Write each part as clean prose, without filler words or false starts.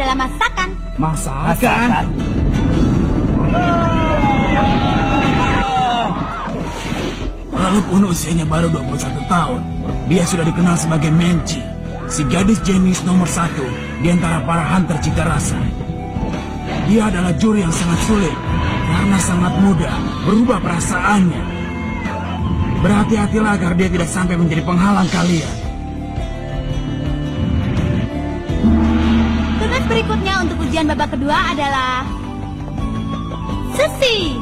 adalah masakan. Masakan? Walaupun usianya baru 21 tahun, dia sudah dikenal sebagai Menci, si gadis jenius nomor 1 di antara para hunter cita rasa. Dia adalah juri yang sangat sulit karena sangat mudah berubah perasaannya. Berhati-hatilah agar dia tidak sampai menjadi penghalang kalian. Tugas berikutnya untuk ujian babak kedua adalah Sushi.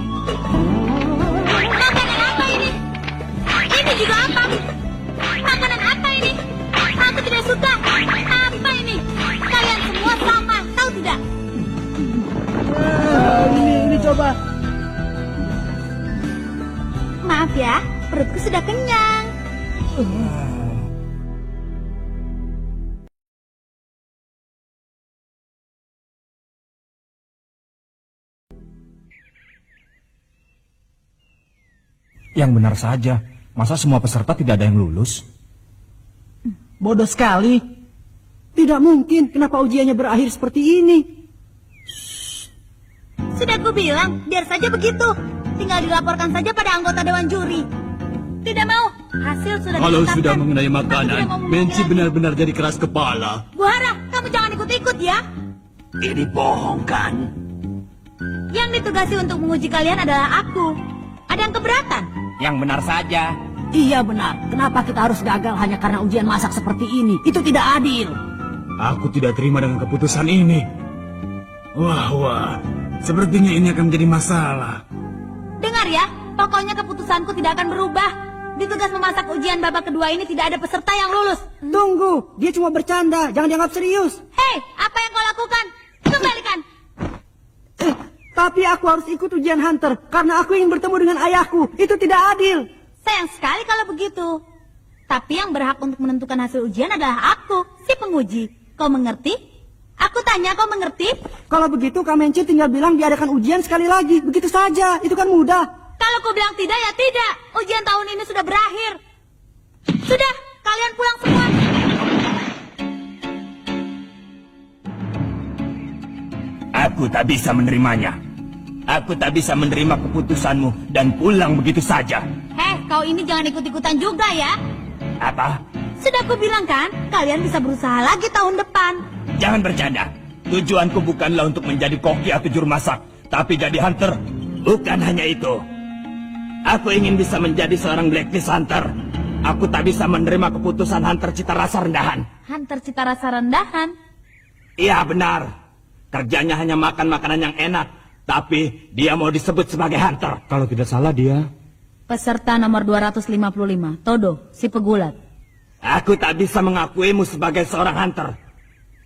Makanan apa ini? Ini juga apa? Makanan apa ini? Aku tidak suka. Apa ini? Kalian semua sama, tahu tidak? Ini coba. Maaf ya, perutku sudah kenyang. Yang benar saja, masa semua peserta tidak ada yang lulus? Bodoh sekali. Tidak mungkin, kenapa ujiannya berakhir seperti ini? Sudah aku bilang, biar saja begitu. Tinggal dilaporkan saja pada anggota dewan juri. Tidak mau, hasil sudah Kalau ditetapkan. sudah mengenai Aku makanan, tidak mau Menci mengulangi. benar-benar jadi keras kepala. Bu Hara, kamu jangan ikut-ikut ya. Ini bohong kan? Yang ditugasi untuk menguji kalian adalah aku. Ada yang keberatan? Yang benar saja. Iya benar, kenapa kita harus gagal hanya karena ujian masak seperti ini? Itu tidak adil. Aku tidak terima dengan keputusan ini. Wah, sepertinya ini akan menjadi masalah. Dengar ya, pokoknya keputusanku tidak akan berubah. Di tugas memasak ujian babak kedua ini tidak ada peserta yang lulus. Tunggu, dia cuma bercanda, jangan dianggap serius. Hei, apa yang kau lakukan? Kembalikan. Tapi aku harus ikut ujian hunter, karena aku ingin bertemu dengan ayahku. Itu tidak adil. Sayang sekali kalau begitu. Tapi yang berhak untuk menentukan hasil ujian adalah aku, si penguji. Kau mengerti? Aku tanya, kau mengerti? Kalau begitu, Kamenci tinggal bilang diadakan ujian sekali lagi. Begitu saja, itu kan mudah. Kalau kau bilang tidak, ya tidak. Ujian tahun ini sudah berakhir. Sudah, kalian pulang semua. Aku tak bisa menerimanya. Aku tak bisa menerima keputusanmu dan pulang begitu saja. Heh, kau ini jangan ikut-ikutan juga ya. Apa? Sudah aku bilang kan, kalian bisa berusaha lagi tahun depan. Jangan bercanda. Tujuanku bukanlah untuk menjadi koki atau juru masak, tapi jadi hunter. Bukan hanya itu. Aku ingin bisa menjadi seorang blacklist hunter. Aku tak bisa menerima keputusan hunter cita rasa rendahan. Hunter cita rasa rendahan. Iya benar. Kerjanya hanya makan makanan yang enak, tapi dia mau disebut sebagai hunter. Kalau tidak salah dia... Peserta nomor 255, Todo, si pegulat. Aku tak bisa mengakuimu sebagai seorang hunter.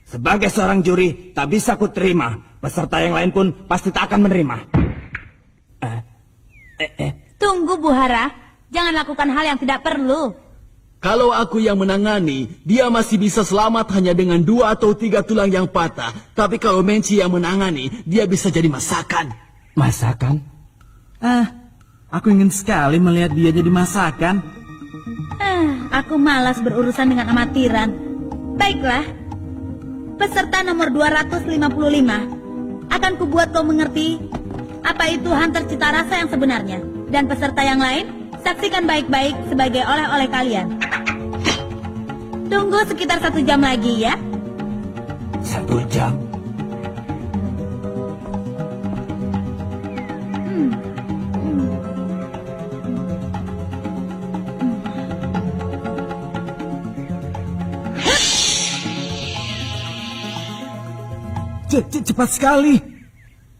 Sebagai seorang juri, tak bisa ku terima. Peserta yang lain pun pasti tak akan menerima. Tunggu, Bu Hara. Jangan lakukan hal yang tidak perlu. Kalau aku yang menangani, dia masih bisa selamat hanya dengan 2 atau 3 tulang yang patah. Tapi kalau Menci yang menangani, dia bisa jadi masakan. Masakan? Aku ingin sekali melihat dia jadi masakan. Aku malas berurusan dengan amatiran. Baiklah. Peserta nomor 255. Akan kubuat kau mengerti apa itu hunter cita rasa yang sebenarnya. Dan peserta yang lain, saksikan baik-baik sebagai oleh-oleh kalian. Tunggu sekitar 1 jam lagi ya. 1 jam? Cepat sekali.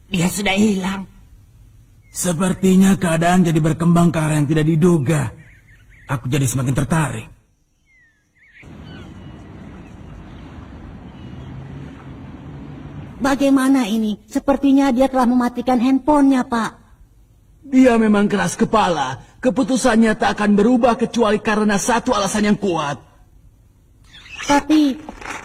Dia sudah hilang. Sepertinya keadaan jadi berkembang ke arah yang tidak diduga. Aku jadi semakin tertarik. Bagaimana ini? Sepertinya dia telah mematikan handphonenya, Pak. Dia memang keras kepala. Keputusannya tak akan berubah kecuali karena satu alasan yang kuat. Tapi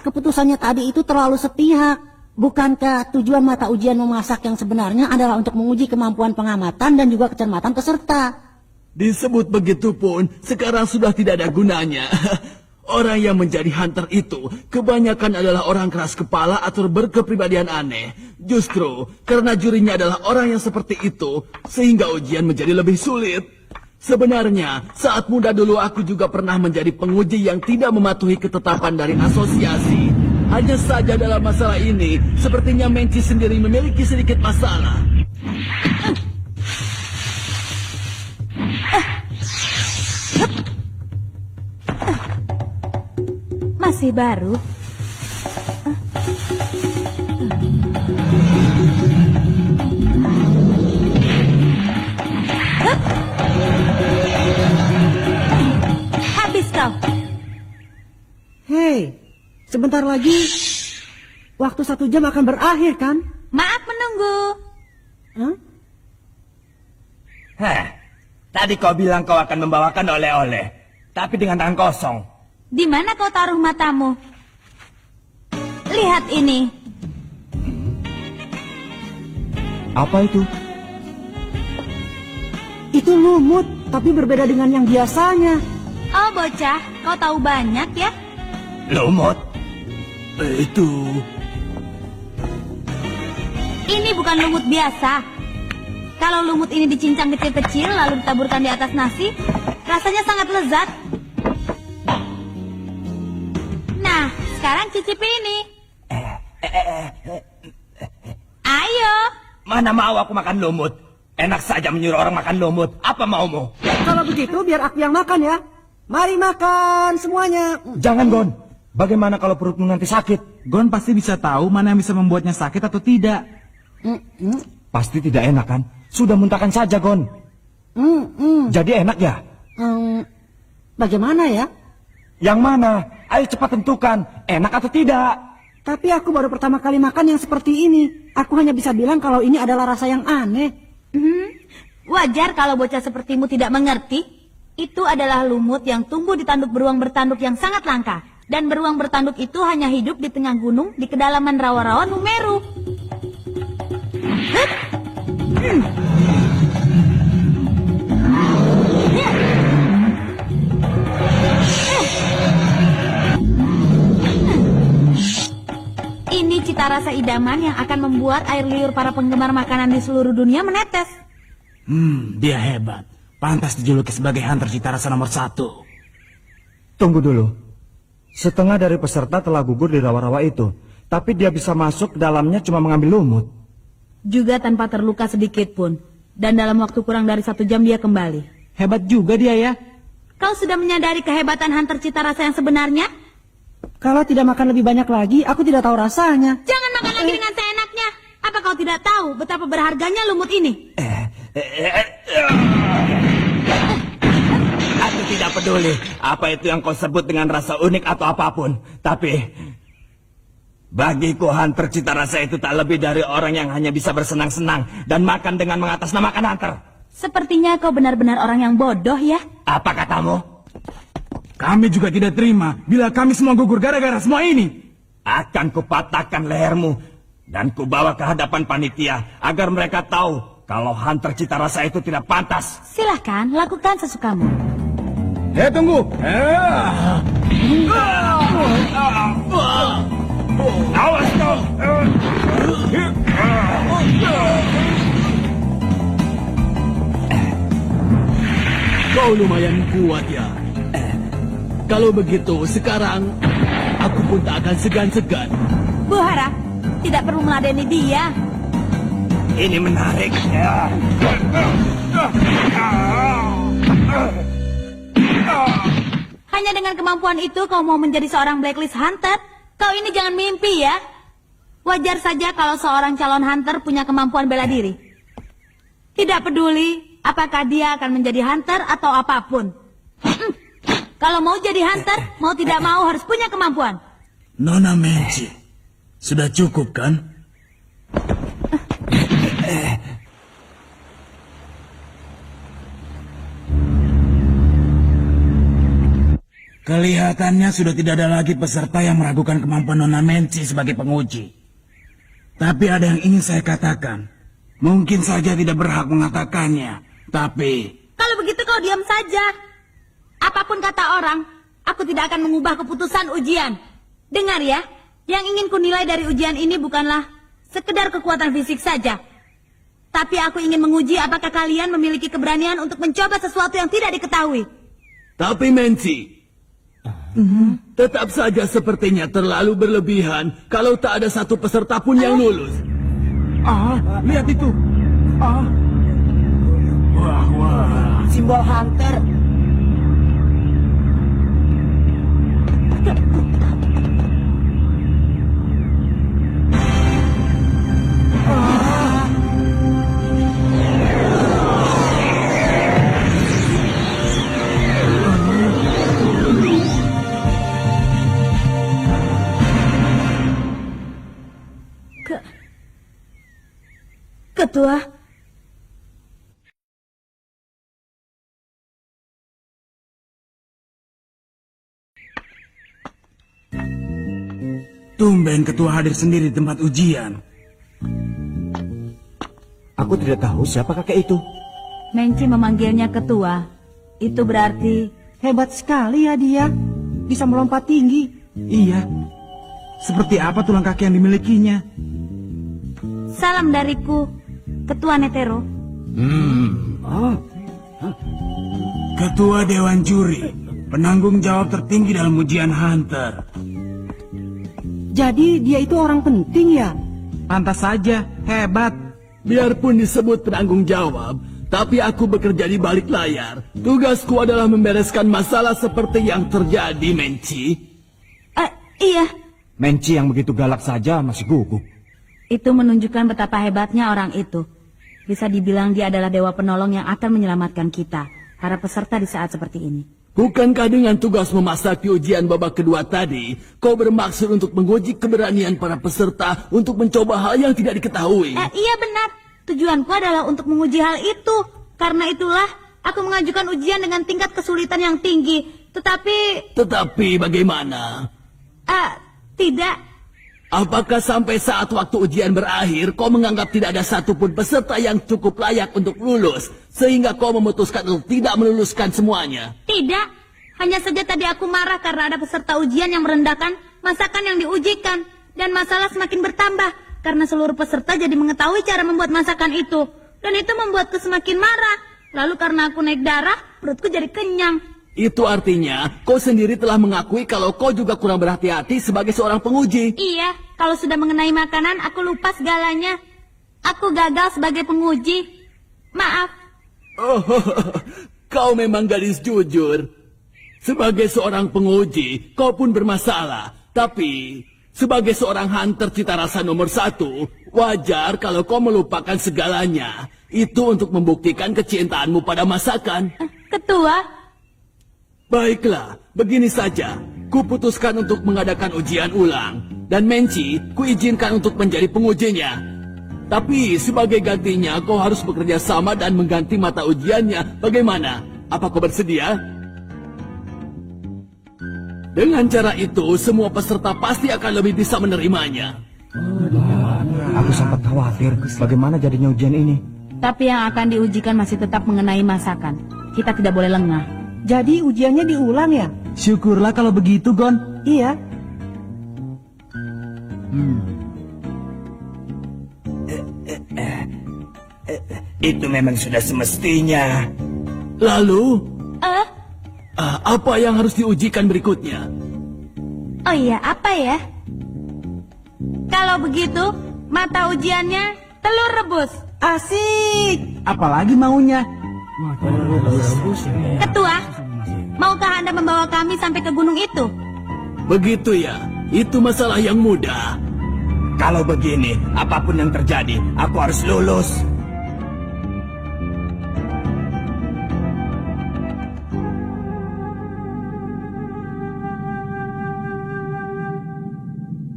keputusannya tadi itu terlalu sepihak. Bukankah tujuan mata ujian memasak yang sebenarnya adalah untuk menguji kemampuan pengamatan dan juga kecermatan peserta? Disebut begitu pun, sekarang sudah tidak ada gunanya. Orang yang menjadi hunter itu kebanyakan adalah orang keras kepala atau berkepribadian aneh. Justru karena jurinya adalah orang yang seperti itu, sehingga ujian menjadi lebih sulit. Sebenarnya, saat muda dulu aku juga pernah menjadi penguji yang tidak mematuhi ketetapan dari asosiasi. Hanya saja dalam masalah ini, sepertinya Menci sendiri memiliki sedikit masalah. Masih baru. Habis kau. Hei, sebentar lagi waktu 1 jam akan berakhir kan? Maaf menunggu. Hah? Hah, tadi kau bilang kau akan membawakan oleh-oleh, tapi dengan tangan kosong. Di mana kau taruh matamu? Lihat ini. Apa itu? Itu lumut, tapi berbeda dengan yang biasanya. Oh bocah, kau tahu banyak ya? Lumut? Itu... Ini bukan lumut biasa. Kalau lumut ini dicincang kecil-kecil lalu ditaburkan di atas nasi, rasanya sangat lezat. Nah, sekarang cicipi ini. Ayo. Mana mau aku makan lumut? Enak saja menyuruh orang makan lumut. Apa maumu? Kalau begitu biar aku yang makan ya. Mari makan semuanya. Jangan, Gon. Bagaimana kalau perutmu nanti sakit? Gon pasti bisa tahu mana yang bisa membuatnya sakit atau tidak. Pasti tidak enak kan? Sudah muntahkan saja, Gon. Jadi enak ya? Bagaimana ya? Yang mana? Ayo cepat tentukan. Enak atau tidak? Tapi aku baru pertama kali makan yang seperti ini. Aku hanya bisa bilang kalau ini adalah rasa yang aneh. Wajar kalau bocah sepertimu tidak mengerti. Itu adalah lumut yang tumbuh di tanduk beruang bertanduk yang sangat langka. Dan beruang bertanduk itu hanya hidup di tengah gunung di kedalaman rawa-rawa Numeru. Ini cita rasa idaman yang akan membuat air liur para penggemar makanan di seluruh dunia menetes. Dia hebat. Pantas dijuluki sebagai hunter cita rasa nomor 1. Tunggu dulu. Setengah dari peserta telah gugur di rawa-rawa itu. Tapi dia bisa masuk ke dalamnya cuma mengambil lumut. Juga tanpa terluka sedikit pun. Dan dalam waktu kurang dari 1 jam dia kembali. Hebat juga dia ya. Kau sudah menyadari kehebatan hunter cita rasa yang sebenarnya? Kalau tidak makan lebih banyak lagi, aku tidak tahu rasanya. Jangan makan lagi dengan seenaknya. Apa kau tidak tahu betapa berharganya lumut ini? Aku tidak peduli apa itu yang kau sebut dengan rasa unik atau apapun. Tapi bagiku hunter cita rasa itu tak lebih dari orang yang hanya bisa bersenang-senang dan makan dengan mengatasnamakan hunter. Sepertinya kau benar-benar orang yang bodoh ya. Apa katamu? Kami juga tidak terima bila kami semua gugur gara-gara semua ini. Akan kupatahkan lehermu dan kubawa ke hadapan panitia agar mereka tahu kalau hunter cita rasa itu tidak pantas. Silahkan, lakukan sesukamu. Tunggu. Awas kau! Kau lumayan kuat ya. Kalau begitu, sekarang aku pun tak akan segan-segan. Bu Hara, tidak perlu meladeni dia. Ini menarik. Hanya dengan kemampuan itu kau mau menjadi seorang blacklist hunter? Kau ini jangan mimpi ya. Wajar saja kalau seorang calon hunter punya kemampuan bela diri. Tidak peduli apakah dia akan menjadi hunter atau apapun. Kalau mau jadi hunter, mau tidak mau harus punya kemampuan. Nona Menci, sudah cukup kan? Kelihatannya sudah tidak ada lagi peserta yang meragukan kemampuan Nona Menci sebagai penguji. Tapi ada yang ingin saya katakan. Mungkin saja tidak berhak mengatakannya, tapi... Kalau begitu kau diam saja. Apapun kata orang, aku tidak akan mengubah keputusan ujian. Dengar ya, yang ingin kunilai dari ujian ini bukanlah sekedar kekuatan fisik saja. Tapi aku ingin menguji apakah kalian memiliki keberanian untuk mencoba sesuatu yang tidak diketahui. Tapi Menci, tetap saja sepertinya terlalu berlebihan kalau tak ada satu peserta pun yang lulus. Lihat itu. Wah. Simbol hunter. Ketua, Tumben ketua hadir sendiri di tempat ujian. Aku tidak tahu siapa kakek itu. Menci memanggilnya ketua. Itu berarti Hebat sekali ya dia. Bisa melompat tinggi. Iya. Seperti apa tulang kaki yang dimilikinya? salam dariku, Ketua Netero. Ketua Dewan Juri, penanggung jawab tertinggi dalam ujian Hunter. Jadi dia itu orang penting ya? Pantas saja, hebat. Biarpun disebut penanggung jawab, tapi aku bekerja di balik layar. Tugasku adalah membereskan masalah seperti yang terjadi, Menci. Iya, Menci yang begitu galak saja masih gugup. itu menunjukkan betapa hebatnya orang itu. Bisa dibilang dia adalah dewa penolong yang akan menyelamatkan kita, para peserta di saat seperti ini. Bukankah dengan tugas memasuki ujian babak kedua tadi, kau bermaksud untuk menguji keberanian para peserta untuk mencoba hal yang tidak diketahui? Iya benar, tujuanku adalah untuk menguji hal itu. Karena itulah aku mengajukan ujian dengan tingkat kesulitan yang tinggi. Tetapi Bagaimana? tidak. Apakah sampai saat waktu ujian berakhir, kau menganggap tidak ada satupun peserta yang cukup layak untuk lulus, sehingga kau memutuskan untuk tidak meluluskan semuanya? Tidak, hanya saja tadi aku marah karena ada peserta ujian yang merendahkan masakan yang diujikan. Dan masalah semakin bertambah, karena seluruh peserta jadi mengetahui cara membuat masakan itu. Dan itu membuatku semakin marah. Lalu karena aku naik darah, perutku jadi kenyang. Itu artinya, kau sendiri telah mengakui kalau kau juga kurang berhati-hati sebagai seorang penguji. Iya, kalau sudah mengenai makanan, aku lupa segalanya. Aku gagal sebagai penguji. Maaf. Oh, kau memang gadis jujur. Sebagai seorang penguji, kau pun bermasalah. Tapi, sebagai seorang hunter cita rasa nomor 1, wajar kalau kau melupakan segalanya. Itu untuk membuktikan kecintaanmu pada masakan. Ketua, Baiklah, begini saja. Kuputuskan untuk mengadakan ujian ulang. Dan Menci, kuizinkan untuk menjadi pengujinya. Tapi sebagai gantinya, kau harus bekerja sama dan mengganti mata ujiannya. Bagaimana? Apa kau bersedia? Dengan cara itu, semua peserta pasti akan lebih bisa menerimanya. Aku sempat khawatir bagaimana jadinya ujian ini. tapi yang akan diujikan masih tetap mengenai masakan. Kita tidak boleh lengah. Jadi ujiannya diulang ya? Syukurlah kalau begitu, Gon. Iya. Itu memang sudah semestinya. Lalu, apa yang harus diujikan berikutnya? Oh iya, apa ya? Kalau begitu, mata ujiannya telur rebus. Asik. Apalagi maunya? Ketua, maukah Anda membawa kami sampai ke gunung itu? Begitu ya, itu masalah yang mudah. Kalau begini, apapun yang terjadi, aku harus lulus.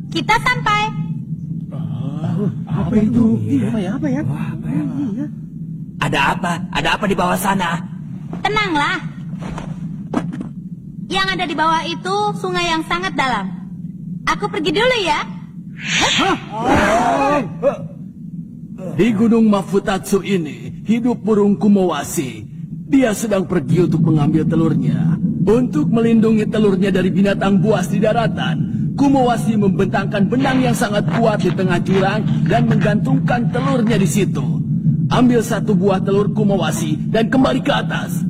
Kita sampai. Apa itu? Apa ya? Ada apa? Ada apa di bawah sana? Tenanglah. Yang ada di bawah itu sungai yang sangat dalam. Aku pergi dulu ya. Di Gunung Mafutatsu ini, hidup burung Kumawasi. Dia sedang pergi untuk mengambil telurnya. Untuk melindungi telurnya dari binatang buas di daratan, Kumawasi membentangkan benang yang sangat kuat di tengah jurang dan menggantungkan telurnya di situ. Ambil satu buah telur Kumawasi dan kembali ke atas.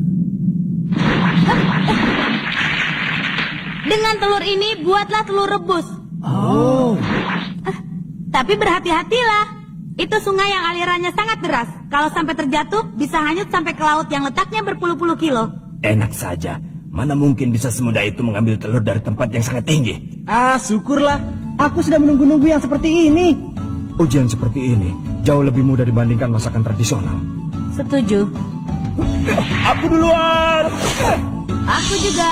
Dengan telur ini buatlah telur rebus. Oh. Tapi berhati-hatilah. Itu sungai yang alirannya sangat deras. Kalau sampai terjatuh, bisa hanyut sampai ke laut yang letaknya berpuluh-puluh kilo. Enak saja. Mana mungkin bisa semudah itu mengambil telur dari tempat yang sangat tinggi. Ah, syukurlah. Aku sudah menunggu-nunggu yang seperti ini. Ujian seperti ini jauh lebih mudah dibandingkan masakan tradisional. Setuju. Aku duluan. Aku juga.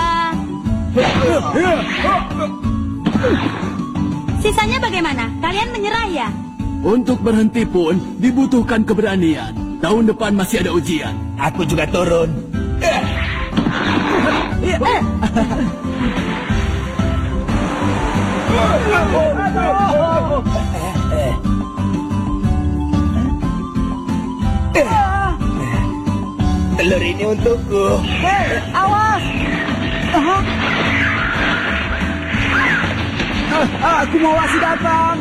Sisanya bagaimana? Kalian menyerah ya? Untuk berhenti pun dibutuhkan keberanian. Tahun depan masih ada ujian. Aku juga turun. Telur ini untukku. Aku mau Wasi datang.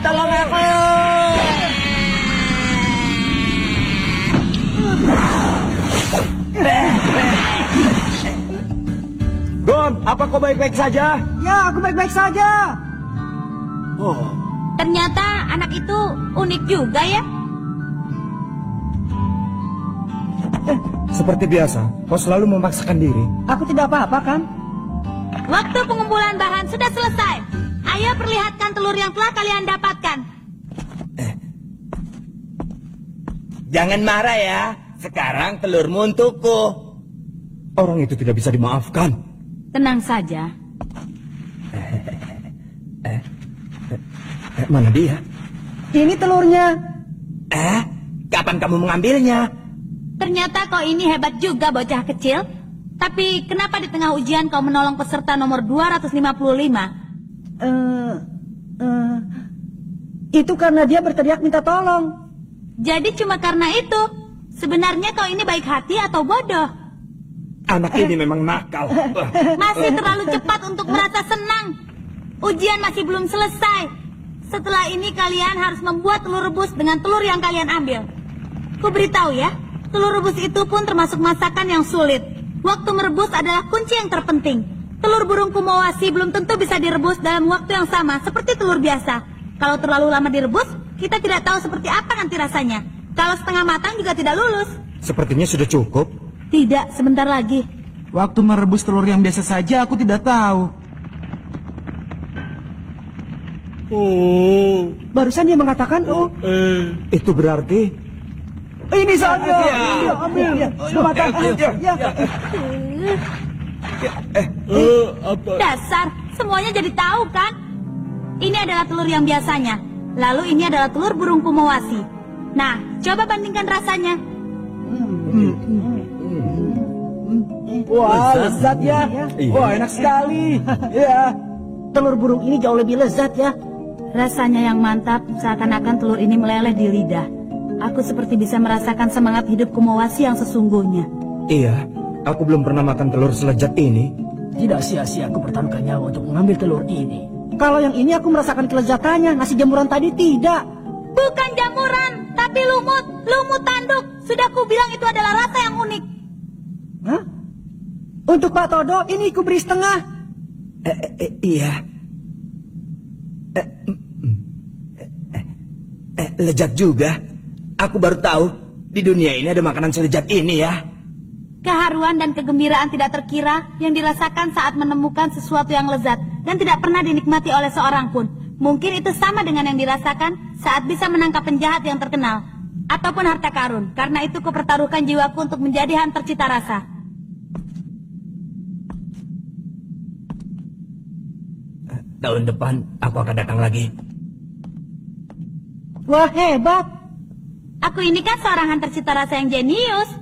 Tolong aku. Gon, apa kau baik-baik saja? Ya, aku baik-baik saja. Ternyata anak itu unik juga ya. Seperti biasa, kau selalu memaksakan diri. Aku tidak apa-apa kan? Waktu pengumpulan bahan sudah selesai. Ayo perlihatkan telur yang telah kalian dapatkan. Jangan marah ya. Sekarang telurmu untukku. Orang itu tidak bisa dimaafkan. Tenang saja. Mana dia? Ini telurnya. Kapan kamu mengambilnya? Ternyata kau ini hebat juga bocah kecil. Tapi kenapa di tengah ujian kau menolong peserta nomor 255? Itu karena dia berteriak minta tolong. Jadi cuma karena itu. Sebenarnya kau ini baik hati atau bodoh? Anak ini memang nakal. Masih terlalu cepat untuk merasa senang. Ujian masih belum selesai. Setelah ini kalian harus membuat telur rebus dengan telur yang kalian ambil. Ku beritahu ya, telur rebus itu pun termasuk masakan yang sulit. Waktu merebus adalah kunci yang terpenting. Telur burung Kumawasi belum tentu bisa direbus dalam waktu yang sama seperti telur biasa. Kalau terlalu lama direbus, kita tidak tahu seperti apa nanti rasanya. Kalau setengah matang juga tidak lulus. Sepertinya sudah cukup. Tidak, sebentar lagi. Waktu merebus telur yang biasa saja aku tidak tahu. Barusan dia mengatakan, Itu berarti ini saja. Iya, ambil. Sudah matang. Ya. Dasar, semuanya jadi tahu kan? Ini adalah telur yang biasanya. Lalu ini adalah telur burung Kumawasi. Nah, coba bandingkan rasanya. Wah, lezat ya. Wah, enak sekali. Ya. Telur burung ini jauh lebih lezat ya. Rasanya yang mantap, seakan-akan telur ini meleleh di lidah. Aku seperti bisa merasakan semangat hidup Kumawasi yang sesungguhnya. iya. Aku belum pernah makan telur selezat ini. Tidak sia-sia aku pertaruhkan nyawa untuk mengambil telur ini. Kalau yang ini aku merasakan kelezatannya, nasi jamuran tadi tidak. Bukan jamuran, tapi lumut. Lumut tanduk. Sudah ku bilang itu adalah rasa yang unik. Hah? Untuk Pak Todo, ini ku beri setengah. Iya. Lezat juga. Aku baru tahu di dunia ini ada makanan selezat ini ya. Keharuan dan kegembiraan tidak terkira yang dirasakan saat menemukan sesuatu yang lezat dan tidak pernah dinikmati oleh seorang pun. Mungkin itu sama dengan yang dirasakan saat bisa menangkap penjahat yang terkenal. Ataupun harta karun. Karena itu kupertaruhkan jiwaku untuk menjadi hunter cita rasa. Tahun depan aku akan datang lagi. Wah, hebat. Aku ini kan seorang hunter cita rasa yang jenius.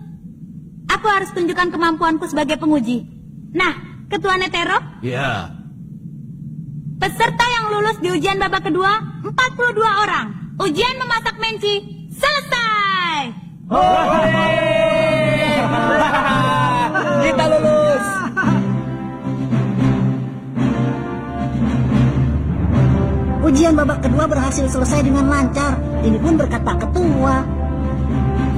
Aku harus tunjukkan kemampuanku sebagai penguji. Nah, Ketua Netero, Ya. peserta yang lulus di ujian babak kedua, 42 orang. Ujian memasak menci, selesai! Kita lulus. ujian babak kedua berhasil selesai dengan lancar. Ini pun berkat Pak Ketua.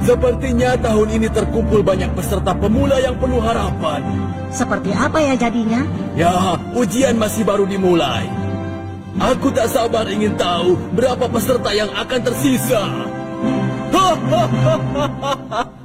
Sepertinya tahun ini terkumpul banyak peserta pemula yang penuh harapan. Seperti apa ya jadinya? Ya, ujian masih baru dimulai. Aku tak sabar ingin tahu berapa peserta yang akan tersisa. Hahaha.